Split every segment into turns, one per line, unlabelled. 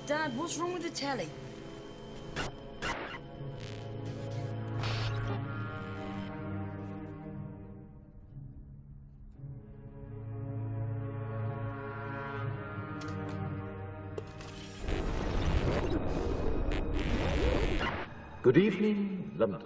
Dad, what's wrong with the telly?
Good evening, London.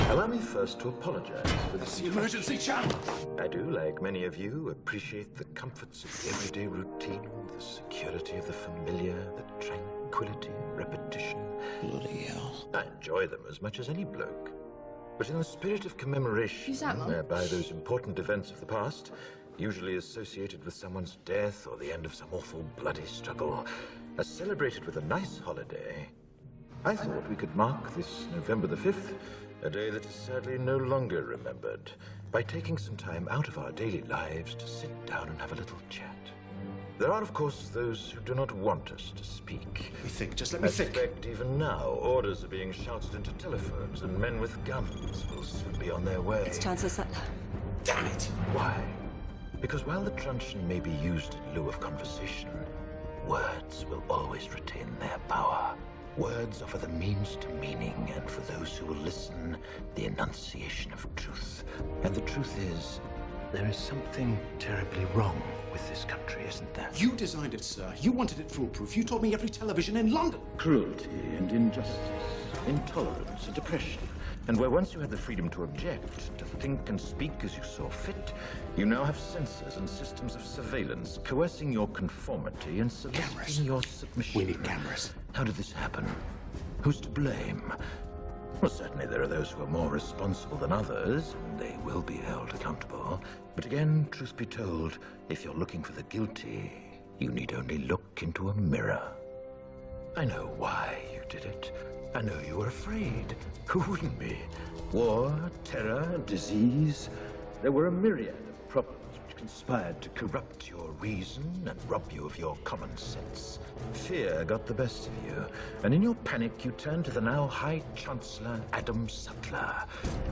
Allow me first to apologize for
That's the emergency channel.
I do, like many of you, appreciate the comforts of everyday routine, the security of the familiar, the tranquility of repetition.
Bloody hell.
I enjoy them as much as any bloke. But in the spirit of commemoration,
Who's that, Mum?
whereby those important events of the past, usually associated with someone's death or the end of some awful bloody struggle, are celebrated with a nice holiday, I thought we could mark this November the 5th, a day that is sadly no longer remembered, by taking some time out of our daily lives to sit down and have a little chat. There are, of course, those who do not want us to speak.
Let me think, just let me think.
In fact, even now, orders are being shouted into telephones, and men with guns will soon be on their way.
It's Chancellor Sutler.
Damn it.
Why? Because while the truncheon may be used in lieu of conversation, words will always retain their power. Words offer the means to meaning, and for those who will listen, the enunciation of truth. And the truth is, there is something terribly wrong with this country, isn't there?
You designed it, sir. You wanted it foolproof. You told me every television in London.
Cruelty and injustice, intolerance and oppression. And where once you had the freedom to object, to think and speak as you saw fit, you now have censors and systems of surveillance coercing your conformity and soliciting your submission.
We need cameras.
How did this happen? Who's to blame? Well, certainly there are those who are more responsible than others, and they will be held accountable. But again, truth be told, if you're looking for the guilty, you need only look into a mirror. I know why you did it. I know you were afraid. Who wouldn't be? War, terror, disease. There were a myriad of problems which conspired to corrupt your reason and rob you of your common sense. Fear got the best of you, and in your panic you turned to the now High Chancellor Adam Sutler.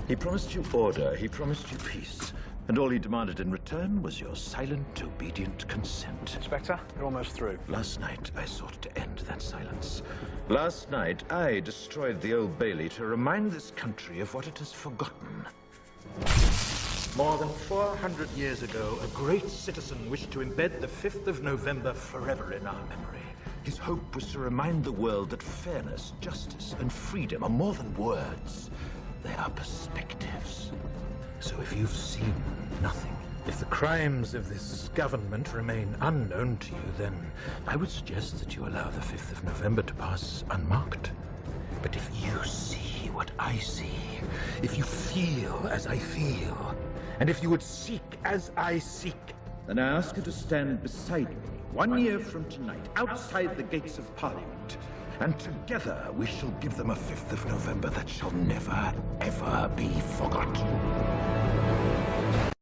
He promised you order, he promised you peace, and all he demanded in return was your silent, obedient consent.
Inspector, you're almost through.
Last night, I sought to end that silence. Last night, I destroyed the Old Bailey to remind this country of what it has forgotten. More than 400 years ago, a great citizen wished to embed the 5th of November forever in our memory. His hope was to remind the world that fairness, justice, and freedom are more than words. They are perspectives. So if you've seen nothing, if the crimes of this government remain unknown to you, then I would suggest that you allow the 5th of November to pass unmarked. But if you see what I see, if you feel as I feel, and if you would seek as I seek, then I ask you to stand beside me 1 year from tonight, outside the gates of Parliament, and together we shall give them a 5th of November that shall never, ever be forgotten.